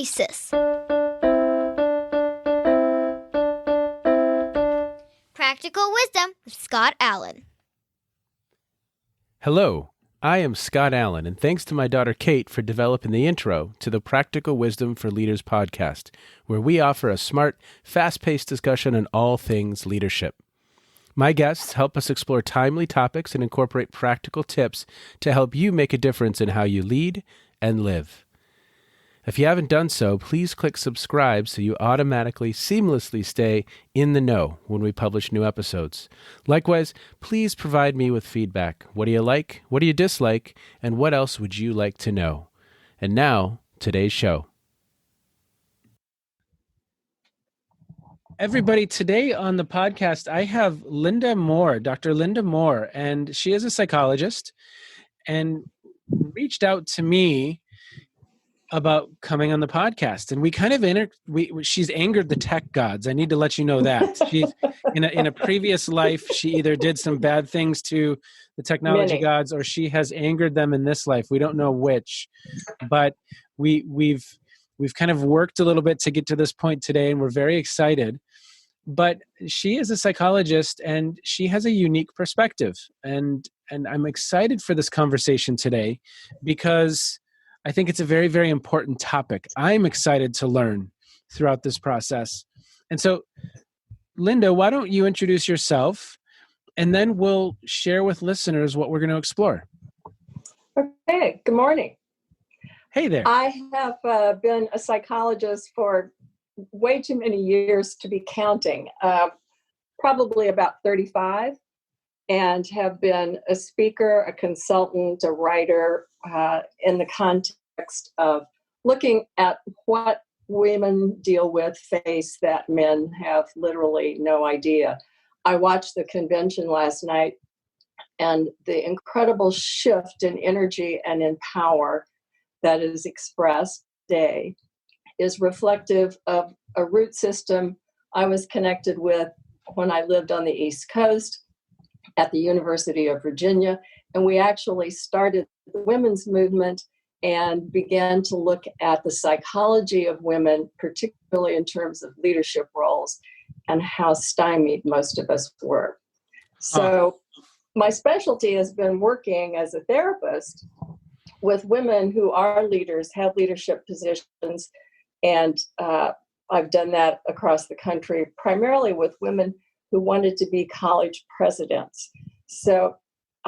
crisis. Practical Wisdom with Scott Allen. Hello, I am Scott Allen, and thanks to my daughter Kate for developing the intro to the Practical Wisdom for Leaders podcast, where we offer a smart, fast-paced discussion on all things leadership. My guests help us explore timely topics and incorporate practical tips to help you make a difference in how you lead and live. If you haven't done so, please click subscribe so you automatically, seamlessly stay in the know when we publish new episodes. Likewise, please provide me with feedback. What do you like? What do you dislike? And what else would you like to know? And now, today's show. Everybody, today on the podcast, I have Linda Moore, Dr. Linda Moore, and she is a psychologist and reached out to me about coming on the podcast, and we kind of she's angered the tech gods. I need to let you know that she's in a previous life, she either did some bad things to the technology gods, or she has angered them in this life. We don't know which, but we've kind of worked a little bit to get to this point today, and we're very excited. But she is a psychologist, and she has a unique perspective, and I'm excited for this conversation today because I think it's a very, very important topic. I'm excited to learn throughout this process. And so, Linda, why don't you introduce yourself, and then we'll share with listeners what we're going to explore. Okay, good morning. Hey there. I have been a psychologist for way too many years to be counting, probably about 35, and have been a speaker, a consultant, a writer, in the context of looking at what women deal with, face that men have literally no idea. I watched the convention last night, and the incredible shift in energy and in power that is expressed today is reflective of a root system I was connected with when I lived on the East Coast at the University of Virginia. And we actually started the women's movement and began to look at the psychology of women, particularly in terms of leadership roles and how stymied most of us were. So my specialty has been working as a therapist with women who are leaders, have leadership positions, and I've done that across the country, primarily with women who wanted to be college presidents. So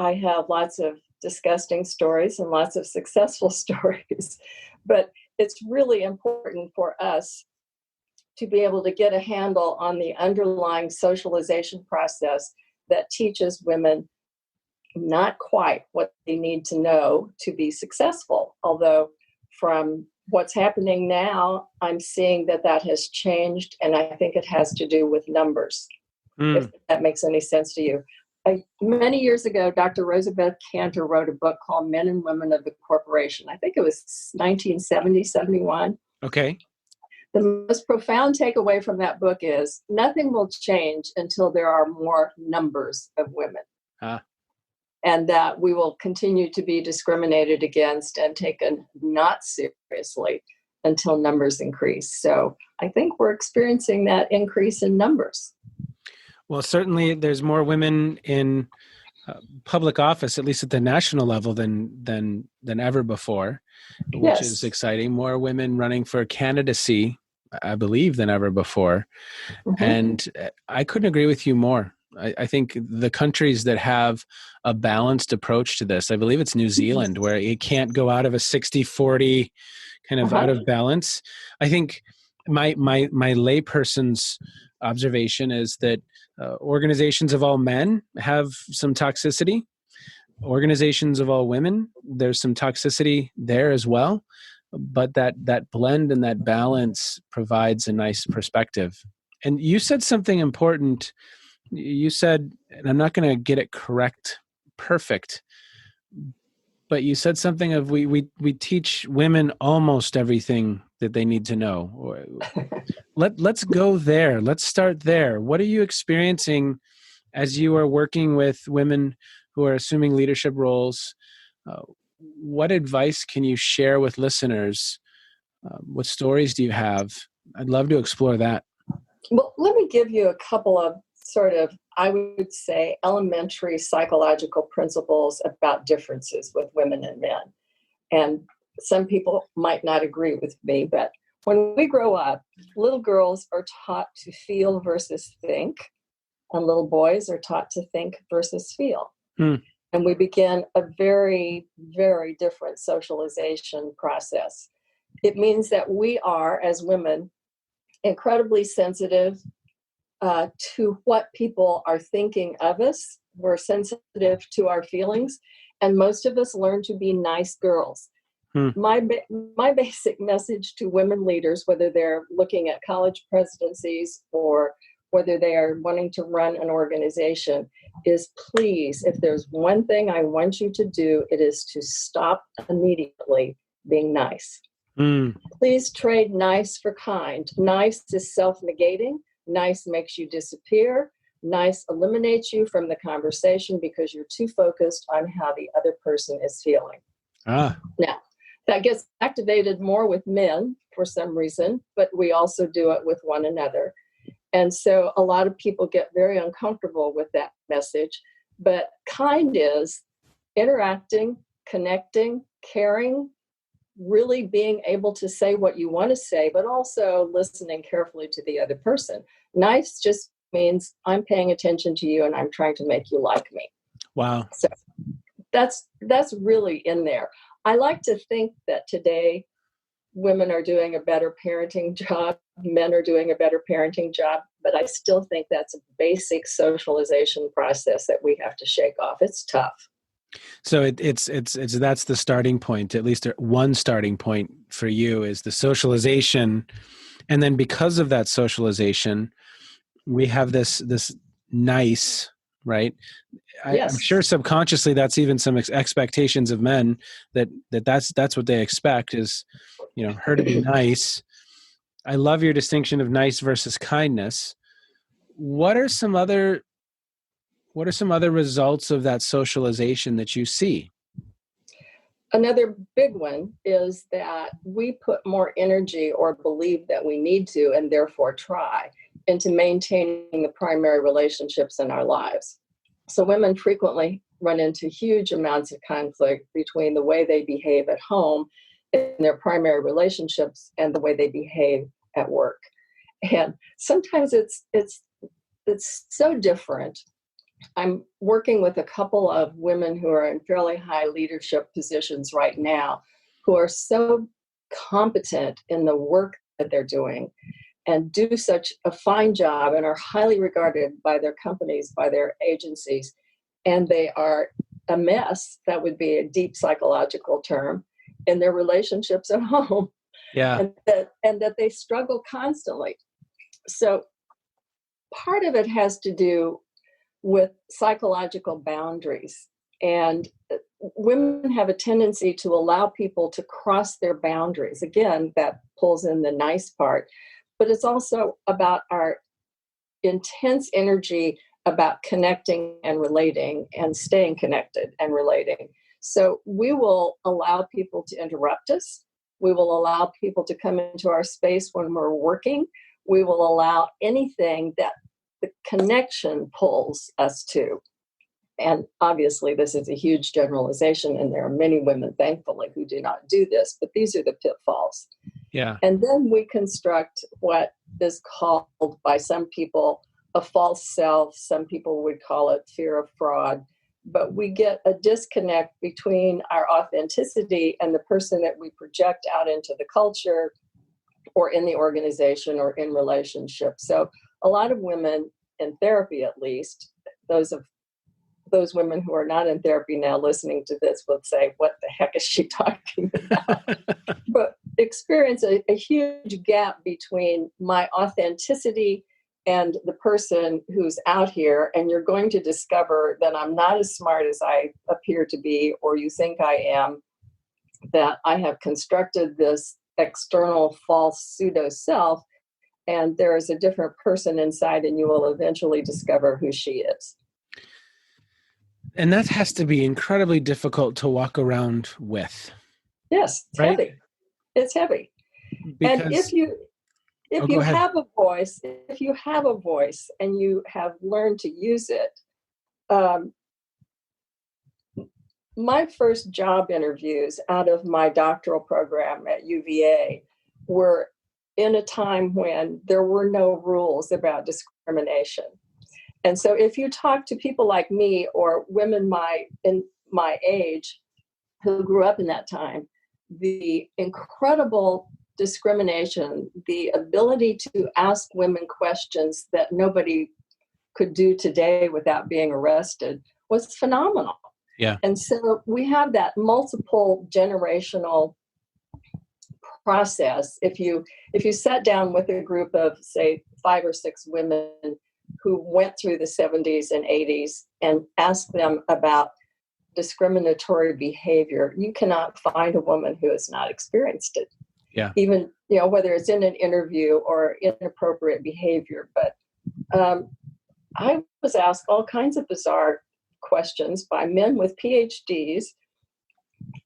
I have lots of disgusting stories and lots of successful stories, but it's really important for us to be able to get a handle on the underlying socialization process that teaches women not quite what they need to know to be successful. Although from what's happening now, I'm seeing that has changed, and I think it has to do with numbers, if that makes any sense to you. Many years ago, Dr. Rosabeth Kanter wrote a book called Men and Women of the Corporation. I think it was 1970, 71. Okay. The most profound takeaway from that book is nothing will change until there are more numbers of women. And that we will continue to be discriminated against and taken not seriously until numbers increase. So I think we're experiencing that increase in numbers. Well, certainly there's more women in public office, at least at the national level, than ever before, which is exciting. More women running for candidacy, I believe, than ever before. Mm-hmm. And I couldn't agree with you more. I think the countries that have a balanced approach to this, I believe it's New Zealand, where it can't go out of a 60-40 kind of out of balance. I think my layperson's observation is that organizations of all men have some toxicity. Organizations of all women, there's some toxicity there as well. But that blend and that balance provides a nice perspective. And you said something important. You said, and I'm not going to get it perfect, but you said something of we teach women almost everything that they need to know. Let's go there. Let's start there. What are you experiencing as you are working with women who are assuming leadership roles? What advice can you share with listeners What stories do you have? I'd love to explore that. Well, let me give you a couple of sort of, I would say, elementary psychological principles about differences with women and men. And some people might not agree with me, but when we grow up, little girls are taught to feel versus think, and little boys are taught to think versus feel. And we begin a very, very different socialization process. It means that we are, as women, incredibly sensitive to what people are thinking of us. We're sensitive to our feelings, and most of us learn to be nice girls. My basic message to women leaders, whether they're looking at college presidencies or whether they are wanting to run an organization, is please, if there's one thing I want you to do, it is to stop immediately being nice. Please trade nice for kind. Nice is self-negating. Nice makes you disappear. Nice eliminates you from the conversation because you're too focused on how the other person is feeling. Now, that gets activated more with men for some reason, but we also do it with one another. And so a lot of people get very uncomfortable with that message. But kind is interacting, connecting, caring, really being able to say what you want to say, but also listening carefully to the other person. Nice just means I'm paying attention to you and I'm trying to make you like me. Wow. So that's really in there. I like to think that today women are doing a better parenting job, men are doing a better parenting job, but I still think that's a basic socialization process that we have to shake off. It's tough. So it's that's the starting point, at least one starting point for you is the socialization. And then because of that socialization, we have this nice, right? Yes. I'm sure subconsciously that's even some expectations of men that's what they expect is, her to be nice. I love your distinction of nice versus kindness. What are some other results of that socialization that you see? Another big one is that we put more energy or believe that we need to, and therefore try, into maintaining the primary relationships in our lives. So women frequently run into huge amounts of conflict between the way they behave at home in their primary relationships and the way they behave at work. And sometimes it's so different. I'm working with a couple of women who are in fairly high leadership positions right now who are so competent in the work that they're doing and do such a fine job and are highly regarded by their companies, by their agencies, and they are a mess, that would be a deep psychological term, in their relationships at home. Yeah. And that they struggle constantly. So part of it has to do with psychological boundaries. And women have a tendency to allow people to cross their boundaries. Again, that pulls in the nice part, but it's also about our intense energy about connecting and relating and staying connected and relating. So we will allow people to interrupt us. We will allow people to come into our space when we're working. We will allow anything that the connection pulls us to. And obviously, this is a huge generalization, and there are many women, thankfully, who do not do this, but these are the pitfalls. Yeah. And then we construct what is called by some people a false self. Some people would call it fear of fraud. But we get a disconnect between our authenticity and the person that we project out into the culture or in the organization or in relationships. So a lot of women in therapy, at least, those women who are not in therapy now listening to this will say, what the heck is she talking about? But experience a huge gap between my authenticity and the person who's out here, and you're going to discover that I'm not as smart as I appear to be, or you think I am, that I have constructed this external false pseudo self, and there is a different person inside, and you will eventually discover who she is. And that has to be incredibly difficult to walk around with. Yes, it's right? heavy. It's heavy. because and if you go ahead. if you have a voice and you have learned to use it, my first job interviews out of my doctoral program at UVA were in a time when there were no rules about discrimination. And so if you talk to people like me or women in my age who grew up in that time, the incredible discrimination, the ability to ask women questions that nobody could do today without being arrested was phenomenal. Yeah. And so we have that multiple generational process. If you sat down with a group of, say, 5 or 6 women who went through the 70s and 80s and asked them about discriminatory behavior, you cannot find a woman who has not experienced it. Yeah. Even, whether it's in an interview or inappropriate behavior. But I was asked all kinds of bizarre questions by men with PhDs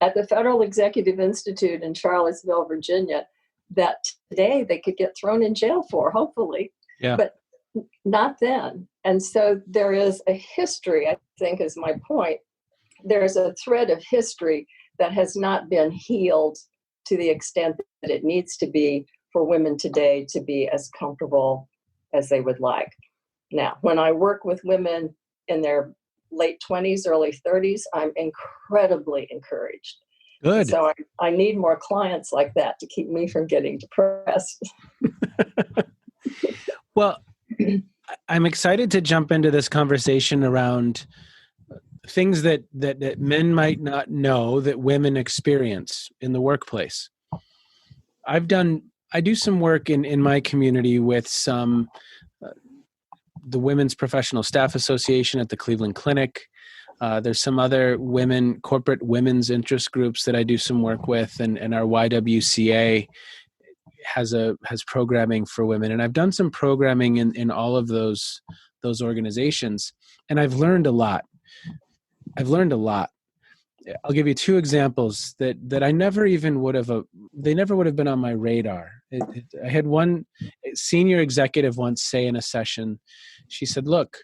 at the Federal Executive Institute in Charlottesville, Virginia, that today they could get thrown in jail for, hopefully. Yeah. But not then. And so there is a history, I think is my point. There's a thread of history that has not been healed to the extent that it needs to be for women today to be as comfortable as they would like. Now, when I work with women in their late 20s, early 30s, I'm incredibly encouraged. Good. So I need more clients like that to keep me from getting depressed. Well, I'm excited to jump into this conversation around things that men might not know that women experience in the workplace. I do some work in my community with the Women's Professional Staff Association at the Cleveland Clinic. There's some other corporate women's interest groups that I do some work with, and our YWCA has programming for women. And I've done some programming in all of those organizations, and I've learned a lot. I'll give you 2 examples that I never even they never would have been on my radar. I had one senior executive once say in a session, she said, "Look,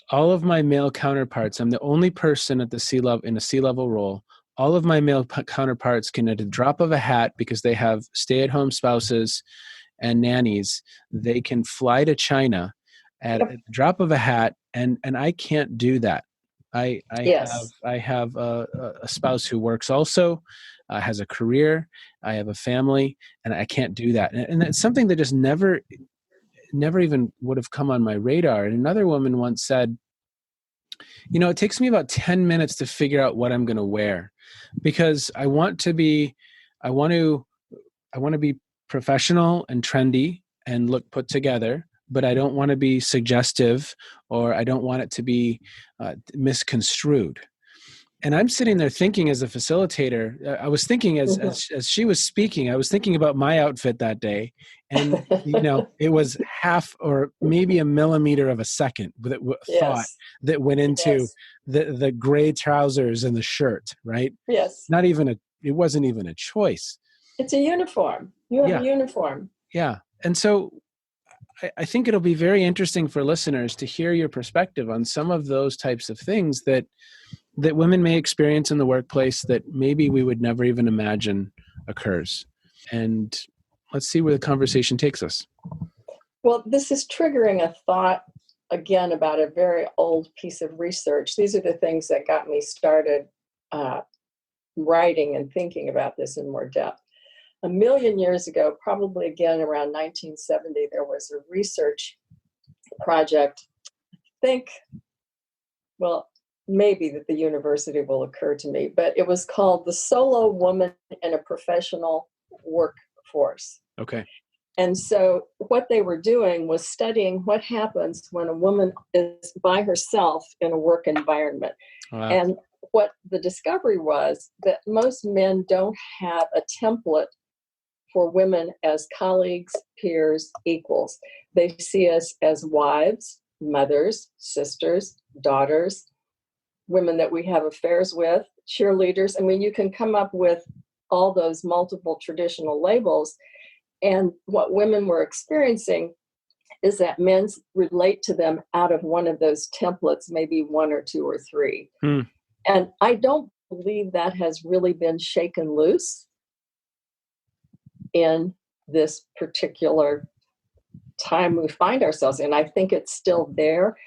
all of my male counterparts, I'm the only person at the C-level in a C-level role. All of my male counterparts can, at a drop of a hat, because they have stay-at-home spouses and nannies, they can fly to China at a drop of a hat, and I can't do that. I have a spouse who works also, has a career, I have a family, and I can't do that." And that's something that just never even would have come on my radar. And another woman once said, "It takes me about 10 minutes to figure out what I'm going to wear, because I want to be professional and trendy and look put together, but I don't want to be suggestive, or I don't want it to be misconstrued." And I'm sitting there thinking, as a facilitator, I was thinking as she was speaking, I was thinking about my outfit that day. And, it was half or maybe a millimeter of a second thought that went into the gray trousers and the shirt, right? Yes. It wasn't even a choice. It's a uniform. You have a uniform. Yeah. And so I think it'll be very interesting for listeners to hear your perspective on some of those types of things that women may experience in the workplace that maybe we would never even imagine occurs. And let's see where the conversation takes us. Well, this is triggering a thought again about a very old piece of research. These are the things that got me started writing and thinking about this in more depth. 1 million years ago, probably again around 1970, there was a research project. Maybe that the university will occur to me, but it was called The Solo Woman in a Professional Workforce. Okay. And so what they were doing was studying what happens when a woman is by herself in a work environment. Wow. And what the discovery was that most men don't have a template for women as colleagues, peers, equals. They see us as wives, mothers, sisters, daughters, women that we have affairs with, cheerleaders. I mean, you can come up with all those multiple traditional labels. And what women were experiencing is that men relate to them out of one of those templates, maybe one or two or three. And I don't believe that has really been shaken loose in this particular time we find ourselves in. I think it's still there.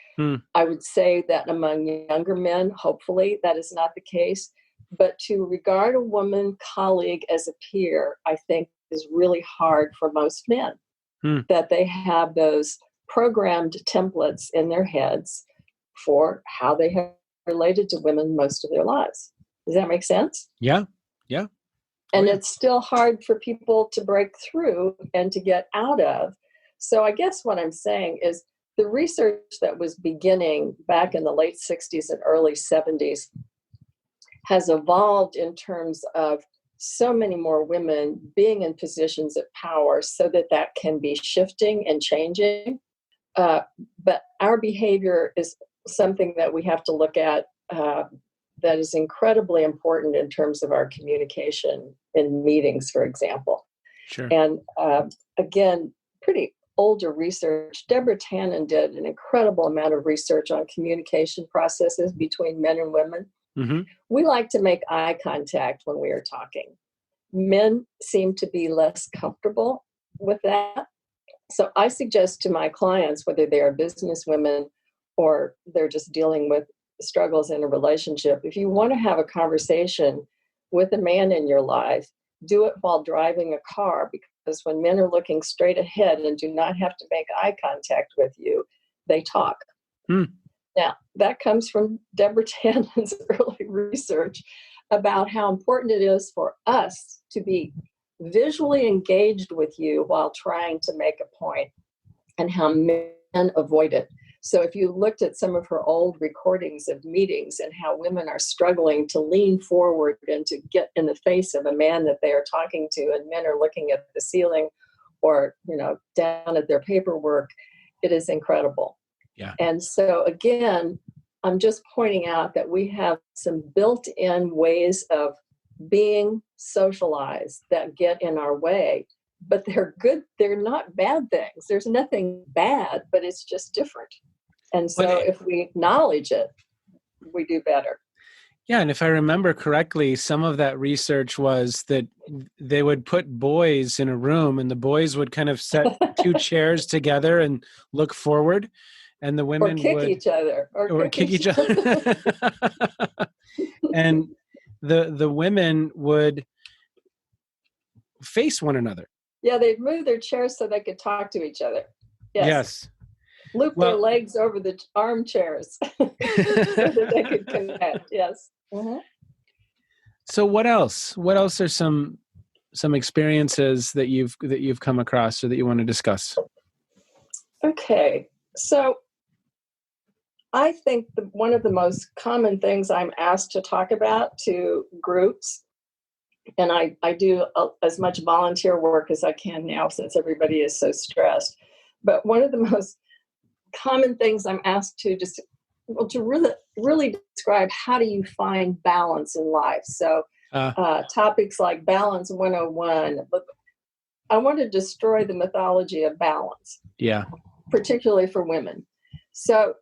I would say that among younger men, hopefully that is not the case. But to regard a woman colleague as a peer, I think is really hard for most men. That they have those programmed templates in their heads for how they have related to women most of their lives. Does that make sense? Yeah. And it's still hard for people to break through and to get out of. So I guess what I'm saying is the research that was beginning back in the late 60s and early 70s has evolved in terms of so many more women being in positions of power so that can be shifting and changing. But our behavior is something that we have to look at that is incredibly important in terms of our communication in meetings, for example. Sure. And again, pretty older research. Deborah Tannen did an incredible amount of research on communication processes between men and women. We like to make eye contact when we are talking. Men seem to be less comfortable with that. So I suggest to my clients, whether they are business women or they're just dealing with struggles in a relationship, if you want to have a conversation with a man in your life, do it while driving a car, because when men are looking straight ahead and do not have to make eye contact with you, they talk. Now, that comes from Deborah Tannen's early research about how important it is for us to be visually engaged with you while trying to make a point, and how men avoid it. So if you looked at some of her old recordings of meetings and how women are struggling to lean forward and to get in the face of a man that they are talking to, and men are looking at the ceiling or, down at their paperwork, it is incredible. Yeah. And so again, I'm just pointing out that we have some built-in ways of being socialized that get in our way, but they're good. They're not bad things. There's nothing bad, but it's just different. And so if we acknowledge it, we do better. Yeah. And if I remember correctly, some of that research was that they would put boys in a room and the boys would kind of set two chairs together and look forward. And the women would kick each other. Or kick each other. And the women would face one another. Yeah, they'd move their chairs so they could talk to each other. Yes. Loop their legs over the armchairs so that they could connect. Yes. So what else? What else are some experiences that you've come across or that you want to discuss? Okay. So I think one of the most common things I'm asked to talk about to groups, and I do as much volunteer work as I can now since everybody is so stressed, but one of the most common things I'm asked to really describe, how do you find balance in life? So topics like Balance 101, I want to destroy the mythology of balance. Yeah. Particularly for women. So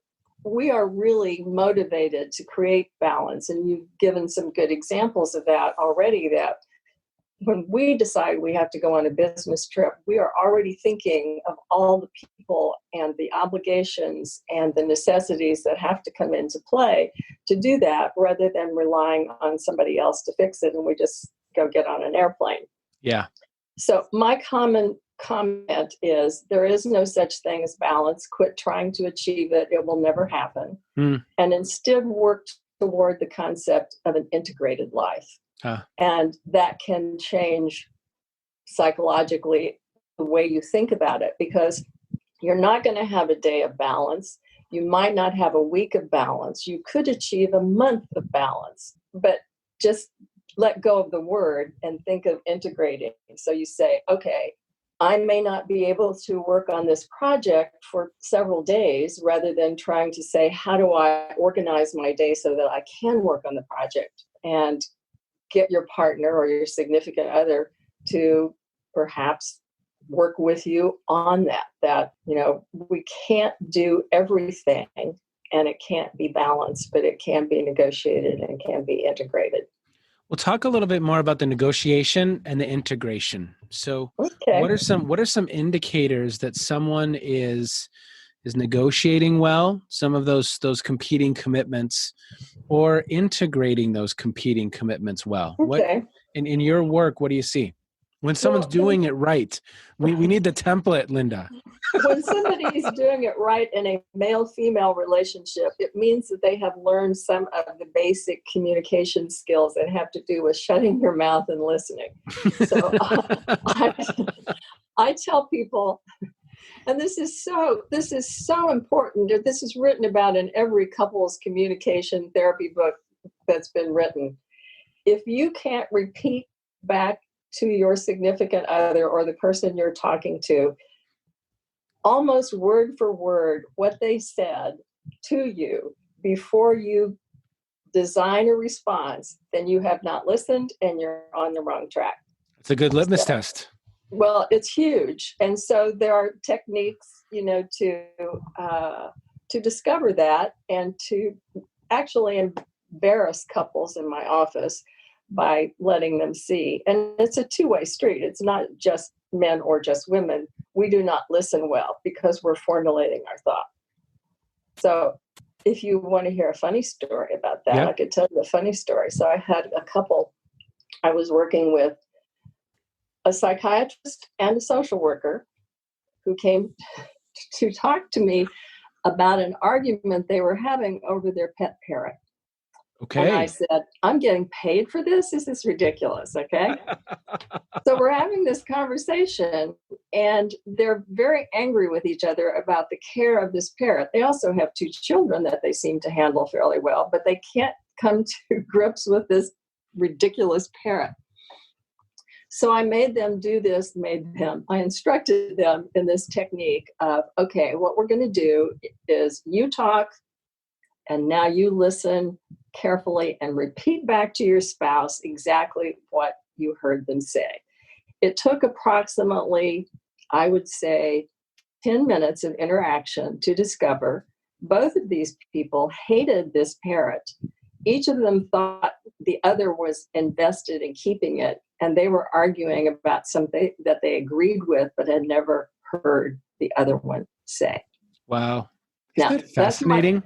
we are really motivated to create balance. And you've given some good examples of that already, that when we decide we have to go on a business trip, we are already thinking of all the people and the obligations and the necessities that have to come into play to do that, rather than relying on somebody else to fix it and we just go get on an airplane. Yeah. So my common comment is, there is no such thing as balance. Quit trying to achieve it. It will never happen. And instead work toward the concept of an integrated life. And that can change psychologically the way you think about it, because you're not going to have a day of balance. You might not have a week of balance. You could achieve a month of balance, but just let go of the word and think of integrating. So you say, okay, I may not be able to work on this project for several days, rather than trying to say, how do I organize my day so that I can work on the project? And get your partner or your significant other to perhaps work with you on that, we can't do everything and it can't be balanced, but it can be negotiated and can be integrated. We'll talk a little bit more about the negotiation and the integration. So Okay. what are some indicators that someone is negotiating well, some of those competing commitments, or integrating those competing commitments well? Okay. What in your work, what do you see? When someone's doing it right, we need the template, Linda. When somebody's doing it right in a male-female relationship, it means that they have learned some of the basic communication skills that have to do with shutting your mouth and listening. So I tell people, and this is so important. This is written about in every couples communication therapy book that's been written. If you can't repeat back to your significant other or the person you're talking to, almost word for word, what they said to you before you design a response, then you have not listened and you're on the wrong track. It's a good litmus test. Well, it's huge. And so there are techniques, to discover that and to actually embarrass couples in my office by letting them see. And it's a two-way street. It's not just men or just women. We do not listen well because we're formulating our thought. So if you want to hear a funny story about that, yeah. I could tell you a funny story. So I had a couple, I was working with a psychiatrist and a social worker who came to talk to me about an argument they were having over their pet parrot. Okay. And I said, I'm getting paid for this? This is ridiculous, okay? So we're having this conversation, and they're very angry with each other about the care of this parrot. They also have 2 children that they seem to handle fairly well, but they can't come to grips with this ridiculous parrot. So I made them do this, I instructed them in this technique of, okay, what we're going to do is you talk, and now you listen carefully and repeat back to your spouse exactly what you heard them say. It took approximately, I would say, 10 minutes of interaction to discover both of these people hated this parrot. Each of them thought the other was invested in keeping it, and they were arguing about something that they agreed with but had never heard the other one say. Wow. Isn't that fascinating?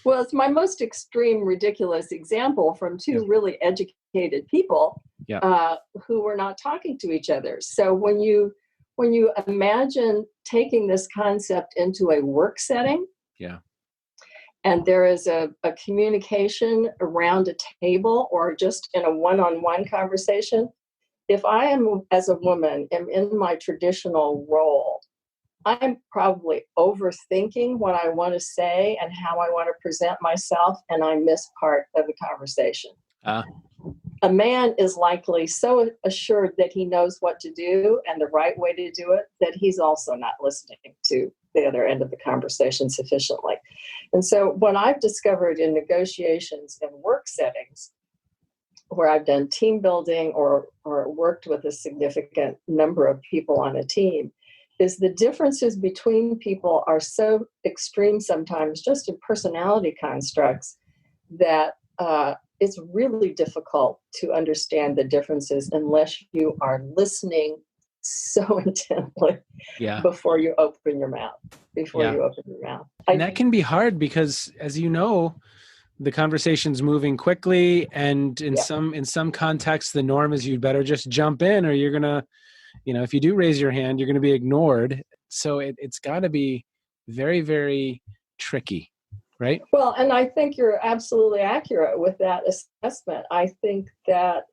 Well, it's my most extreme, ridiculous example from 2 really educated people who were not talking to each other. So when you imagine taking this concept into a work setting, and there is a communication around a table or just in a one-on-one conversation, if I am, as a woman, am in my traditional role, I'm probably overthinking what I want to say and how I want to present myself, and I miss part of the conversation. A man is likely so assured that he knows what to do and the right way to do it that he's also not listening to the other end of the conversation sufficiently. And so what I've discovered in negotiations and work settings where I've done team building or worked with a significant number of people on a team is the differences between people are so extreme sometimes just in personality constructs that it's really difficult to understand the differences unless you are listening so intently before you open your mouth. And that can be hard because, as you know, the conversation's moving quickly, and in some contexts, the norm is you'd better just jump in, or you're gonna, if you do raise your hand, you're gonna be ignored. So it's got to be very, very tricky, right? Well, and I think you're absolutely accurate with that assessment. I think that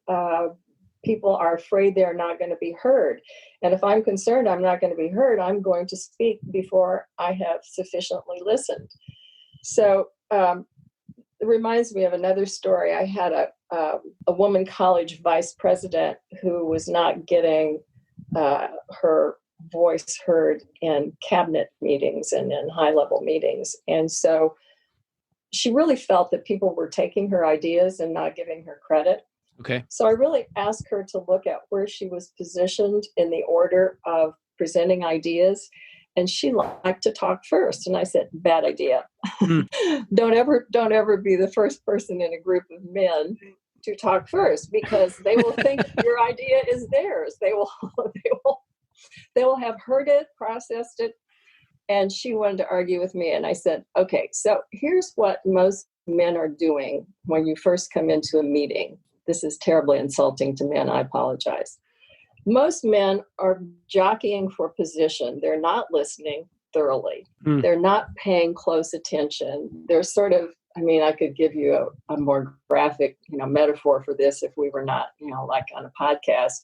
people are afraid they're not going to be heard. And if I'm concerned I'm not going to be heard, I'm going to speak before I have sufficiently listened. So it reminds me of another story. I had a woman college vice president who was not getting her voice heard in cabinet meetings and in high-level meetings. And so she really felt that people were taking her ideas and not giving her credit. Okay. So I really asked her to look at where she was positioned in the order of presenting ideas, and she liked to talk first. And I said, bad idea. Don't ever be the first person in a group of men to talk first, because they will think your idea is theirs. They will have heard it, processed it. And she wanted to argue with me. And I said, okay, so here's what most men are doing when you first come into a meeting. This is terribly insulting to men. I apologize. Most men are jockeying for position. They're not listening thoroughly. They're not paying close attention. They're sort of, I mean, I could give you a more graphic, metaphor for this if we were not, like on a podcast.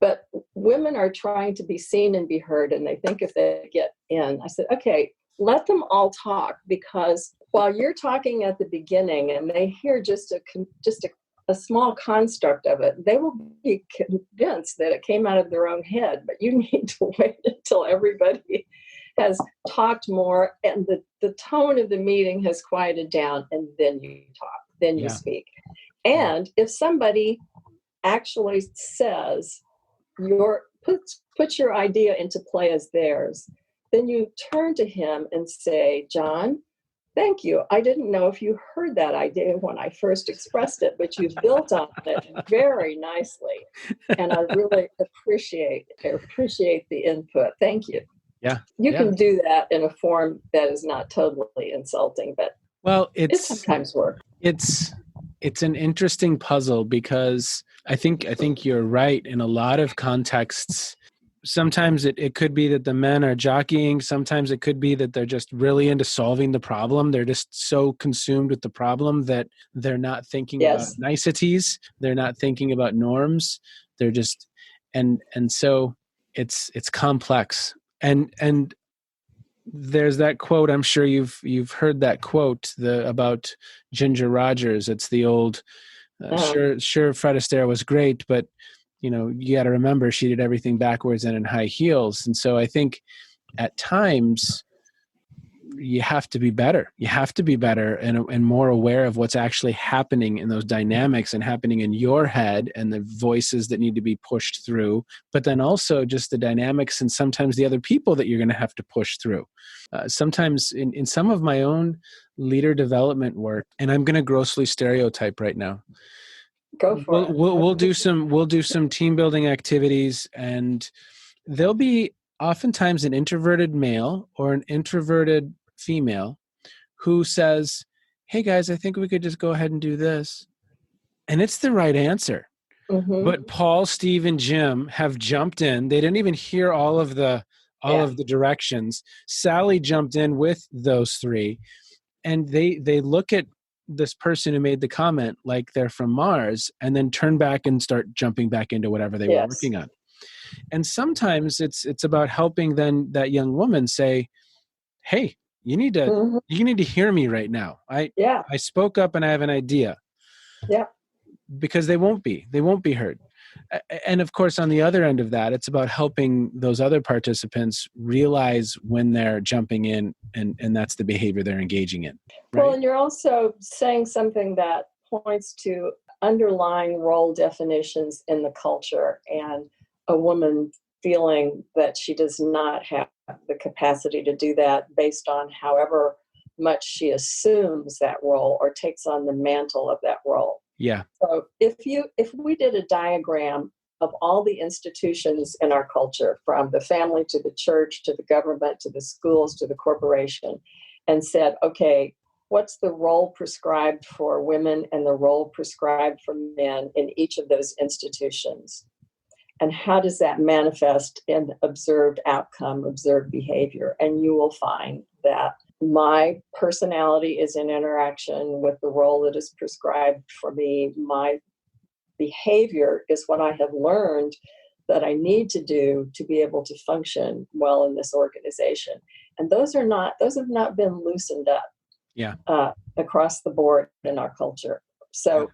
But women are trying to be seen and be heard, and they think if they get in, I said, okay, let them all talk, because while you're talking at the beginning and they hear just a small construct of it, they will be convinced that it came out of their own head. But you need to wait until everybody has talked more and the tone of the meeting has quieted down, and then you talk, then you speak. And if somebody actually says, put your idea into play as theirs, then you turn to him and say, John, thank you. I didn't know if you heard that idea when I first expressed it, but you've built on it very nicely. And I really appreciate the input. Thank you. Yeah. You can do that in a form that is not totally insulting, but it sometimes works. It's an interesting puzzle, because I think you're right. In a lot of contexts, sometimes it could be that the men are jockeying. Sometimes it could be that they're just really into solving the problem. They're just so consumed with the problem that they're not thinking about niceties. They're not thinking about norms. They're just, and so it's complex. And there's that quote. I'm sure you've heard that quote about Ginger Rogers. It's the old, sure, Fred Astaire was great, but you got to remember she did everything backwards and in high heels. And so I think at times you have to be better. You have to be better and more aware of what's actually happening in those dynamics and happening in your head and the voices that need to be pushed through, but then also just the dynamics and sometimes the other people that you're going to have to push through. Sometimes in some of my own leader development work, and I'm going to grossly stereotype right now. Go for it. We'll do some team building activities, and there'll be oftentimes an introverted male or an introverted female who says, hey guys, I think we could just go ahead and do this. And it's the right answer. Mm-hmm. But Paul, Steve, and Jim have jumped in. They didn't even hear all of the directions. Sally jumped in with those three, and they look at this person who made the comment like they're from Mars, and then turn back and start jumping back into whatever they were working on. And sometimes it's about helping then that young woman say, hey, you need to hear me right now. I spoke up and I have an idea. Yeah. Because they won't be heard. And of course, on the other end of that, it's about helping those other participants realize when they're jumping in and that's the behavior they're engaging in. Right? Well, and you're also saying something that points to underlying role definitions in the culture, and a woman feeling that she does not have the capacity to do that based on however much she assumes that role or takes on the mantle of that role. Yeah. So if we did a diagram of all the institutions in our culture, from the family to the church to the government to the schools to the corporation, and said, okay, what's the role prescribed for women and the role prescribed for men in each of those institutions? And how does that manifest in observed outcome, observed behavior? And you will find that my personality is in interaction with the role that is prescribed for me. My behavior is what I have learned that I need to do to be able to function well in this organization. And those have not been loosened up across the board in our culture. So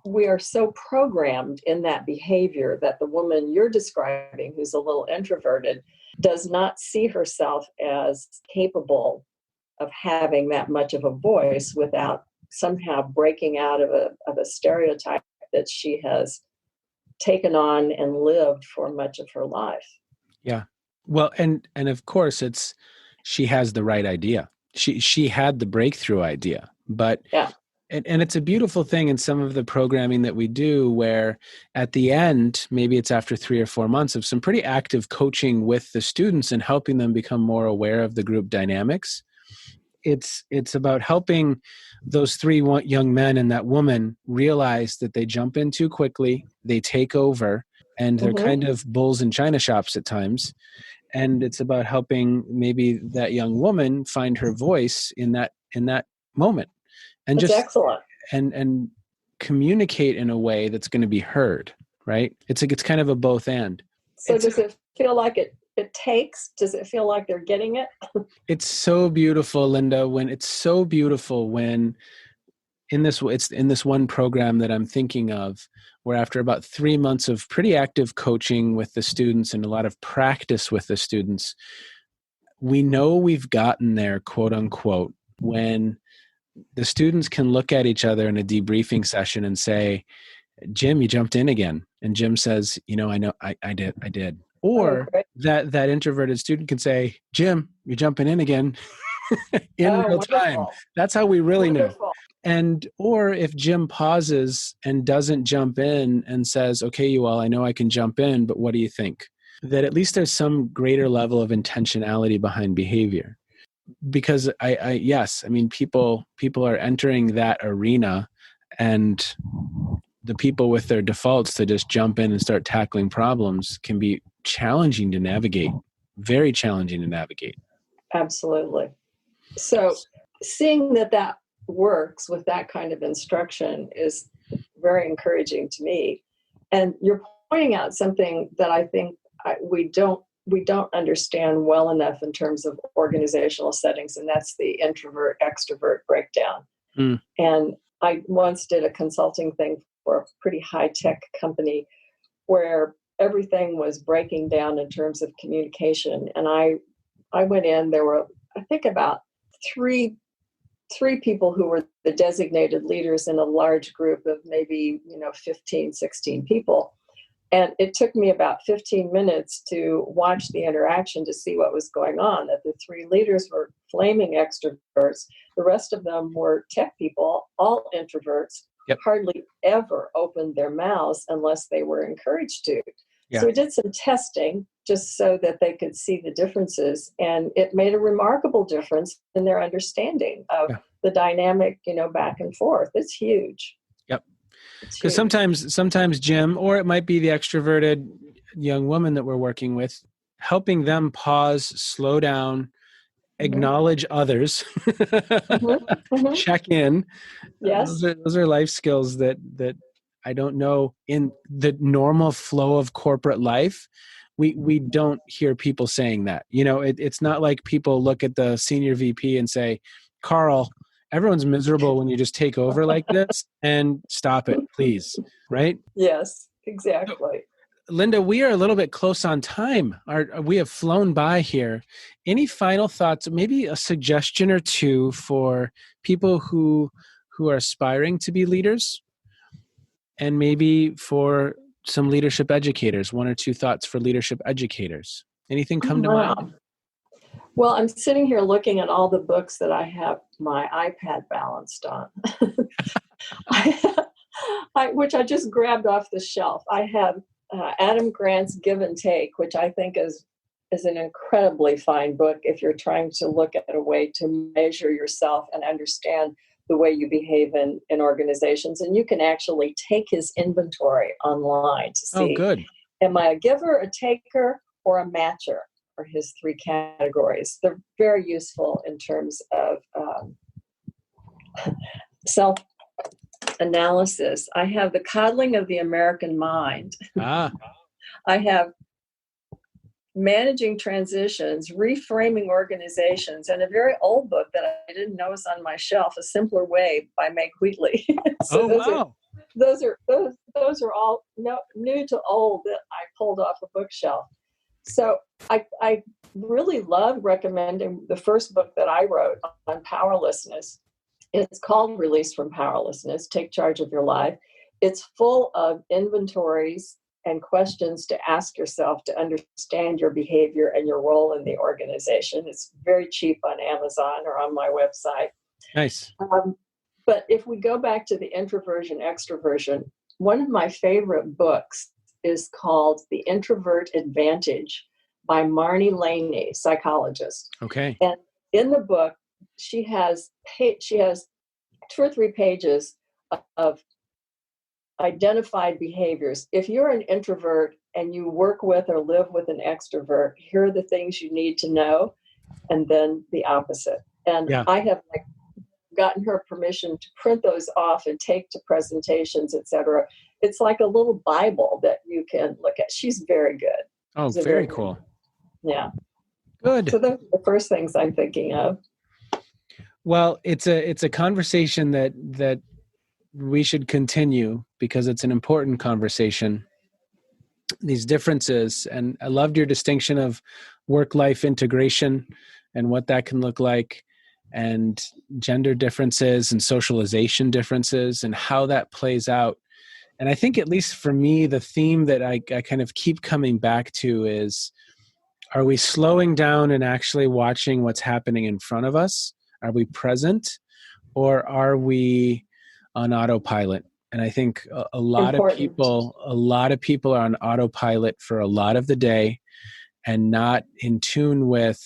we are so programmed in that behavior that the woman you're describing, who's a little introverted, does not see herself as capable of having that much of a voice without somehow breaking out of a stereotype that she has taken on and lived for much of her life. Yeah. Well, and of course she has the right idea. She had the breakthrough idea. But Yeah. and it's a beautiful thing in some of the programming that we do where at the end, maybe it's after 3 or 4 months of some pretty active coaching with the students and helping them become more aware of the group dynamics. It's about helping those three young men and that woman realize that they jump in too quickly, they take over, and they're kind of bulls in china shops at times. And it's about helping maybe that young woman find her voice in that moment, and That's just excellent. and communicate in a way that's going to be heard. Right? It's kind of a both and. So does it feel like it takes? Does it feel like they're getting it? It's so beautiful, Linda. When it's in this one program that I'm thinking of, where after about 3 months of pretty active coaching with the students and a lot of practice with the students, we know we've gotten there, quote unquote, when the students can look at each other in a debriefing session and say, Jim, you jumped in again. And Jim says, I know I did. Or that introverted student can say, Jim, you're jumping in again in real time. That's how we really know. And or if Jim pauses and doesn't jump in and says, okay, you all, I know I can jump in, but what do you think? That at least there's some greater level of intentionality behind behavior. Because people are entering that arena, and the people with their defaults to just jump in and start tackling problems can be challenging to navigate, very challenging to navigate. Absolutely. So seeing that works with that kind of instruction is very encouraging to me. And you're pointing out something that I think we don't understand well enough in terms of organizational settings, and that's the introvert extrovert breakdown. And I once did a consulting thing for a pretty high-tech company where everything was breaking down in terms of communication. And I went in, there were, I think, about three people who were the designated leaders in a large group of maybe 15, 16 people. And it took me about 15 minutes to watch the interaction to see what was going on, that the three leaders were flaming extroverts. The rest of them were tech people, all introverts, hardly ever opened their mouths unless they were encouraged to. Yeah. So we did some testing just so that they could see the differences. And it made a remarkable difference in their understanding of the dynamic, back and forth. It's huge. Because sometimes Jim, or it might be the extroverted young woman that we're working with, helping them pause, slow down, acknowledge others, check in. Yes. Those are life skills that I don't know in the normal flow of corporate life. We don't hear people saying that. It's not like people look at the senior VP and say, Carl, everyone's miserable when you just take over like this, and stop it, please. Right? Yes, exactly. Linda, we are a little bit close on time. We have flown by here. Any final thoughts, maybe a suggestion or two for people who are aspiring to be leaders, and maybe for some leadership educators, 1 or 2 thoughts for leadership educators? Anything come to mind? Well, I'm sitting here looking at all the books that I have my iPad balanced on, which I just grabbed off the shelf. I have Adam Grant's Give and Take, which I think is an incredibly fine book if you're trying to look at a way to measure yourself and understand the way you behave in organizations. And you can actually take his inventory online to see, am I a giver, a taker, or a matcher? Are his 3 categories. They're very useful in terms of self-analysis. I have The Coddling of the American Mind. I have Managing Transitions, Reframing Organizations, and a very old book that I didn't know was on my shelf, A Simpler Way by Meg Wheatley. Those are all new to old that I pulled off a bookshelf. So I really love recommending the first book that I wrote on powerlessness. It's called Release from Powerlessness, Take Charge of Your Life. It's full of inventories and questions to ask yourself to understand your behavior and your role in the organization. It's very cheap on Amazon or on my website. Nice. But if we go back to the introversion, extroversion, one of my favorite books is called The Introvert Advantage by Marnie Laney, psychologist. Okay. And in the book, she has 2 or 3 pages of identified behaviors. If you're an introvert and you work with or live with an extrovert, here are the things you need to know, and then the opposite. And I have gotten her permission to print those off and take to presentations, etc. It's like a little Bible that you can look at. She's very good. Oh, very cool. Yeah. Good. So those are the first things I'm thinking of. Well, it's a conversation that we should continue because it's an important conversation. These differences, and I loved your distinction of work-life integration and what that can look like, and gender differences and socialization differences and how that plays out. And I think, at least for me, the theme that I kind of keep coming back to is, are we slowing down and actually watching what's happening in front of us? Are we present, or are we on autopilot? And I think a lot of people are on autopilot for a lot of the day and not in tune with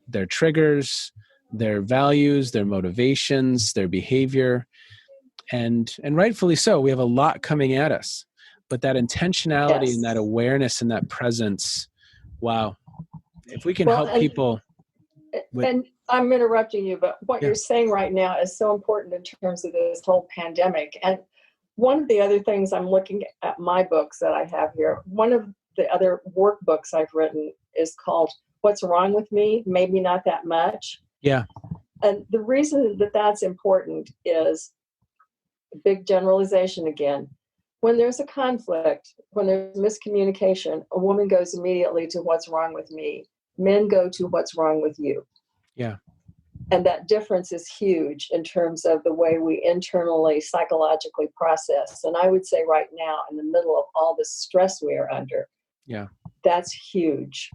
their triggers, their values, their motivations, their behavior. And rightfully so. We have a lot coming at us, but that intentionality and that awareness and that presence, wow. If we can help people. And I'm interrupting you, but what you're saying right now is so important in terms of this whole pandemic. And one of the other things, I'm looking at my books that I have here. One of the other workbooks I've written is called What's Wrong with Me? Maybe Not That Much. Yeah. And the reason that that's important is a big generalization again. When there's a conflict, when there's miscommunication, a woman goes immediately to what's wrong with me. Men go to what's wrong with you. Yeah. And that difference is huge in terms of the way we internally, psychologically process. And I would say right now, in the middle of all the stress we are under, that's huge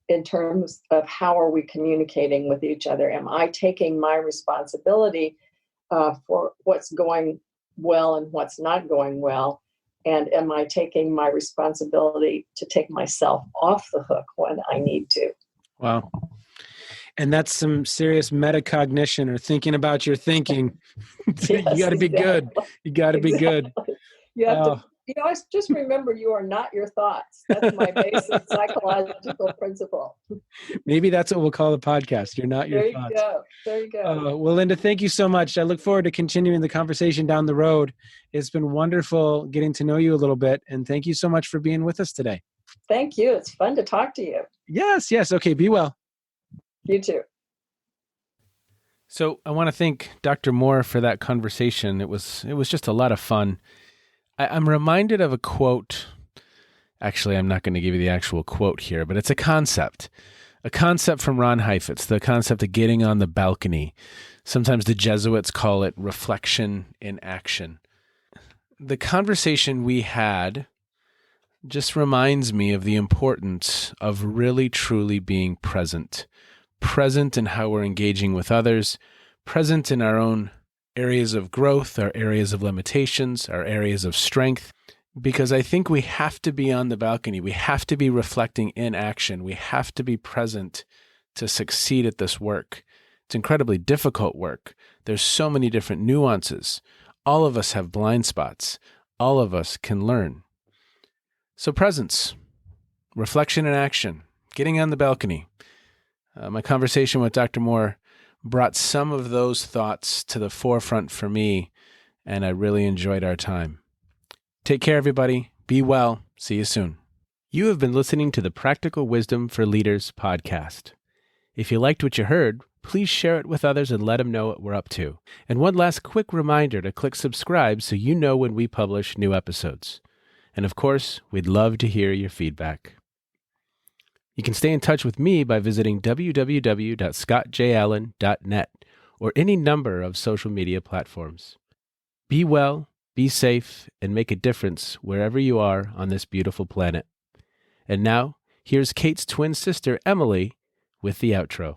in terms of how are we communicating with each other. Am I taking my responsibility for what's going well and what's not going well? And am I taking my responsibility to take myself off the hook when I need to? Wow. And that's some serious metacognition, or thinking about your thinking. You got to be good. You got to be good. You have to, just remember, you are not your thoughts. That's my basic psychological principle. Maybe that's what we'll call the podcast. You're not your thoughts. There you go. Well, Linda, thank you so much. I look forward to continuing the conversation down the road. It's been wonderful getting to know you a little bit. And thank you so much for being with us today. Thank you. It's fun to talk to you. Yes. Okay. Be well. You too. So I want to thank Dr. Moore for that conversation. It was just a lot of fun. I'm reminded of a quote. Actually, I'm not going to give you the actual quote here, but it's a concept from Ron Heifetz, the concept of getting on the balcony. Sometimes the Jesuits call it reflection in action. The conversation we had just reminds me of the importance of really, truly being present in how we're engaging with others, present in our own areas of growth, our areas of limitations, our areas of strength, because I think we have to be on the balcony. We have to be reflecting in action. We have to be present to succeed at this work. It's incredibly difficult work. There's so many different nuances. All of us have blind spots. All of us can learn. So presence, reflection in action, getting on the balcony. My conversation with Dr. Moore brought some of those thoughts to the forefront for me, and I really enjoyed our time. Take care, everybody. Be well. See you soon. You have been listening to the Practical Wisdom for Leaders podcast. If you liked what you heard, please share it with others and let them know what we're up to. And one last quick reminder to click subscribe so you know when we publish new episodes. And of course, we'd love to hear your feedback. You can stay in touch with me by visiting www.scottjallen.net or any number of social media platforms. Be well, be safe, and make a difference wherever you are on this beautiful planet. And now, here's Kate's twin sister, Emily, with the outro.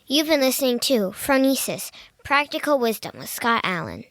You've been listening to Phronesis, Practical Wisdom with Scott Allen.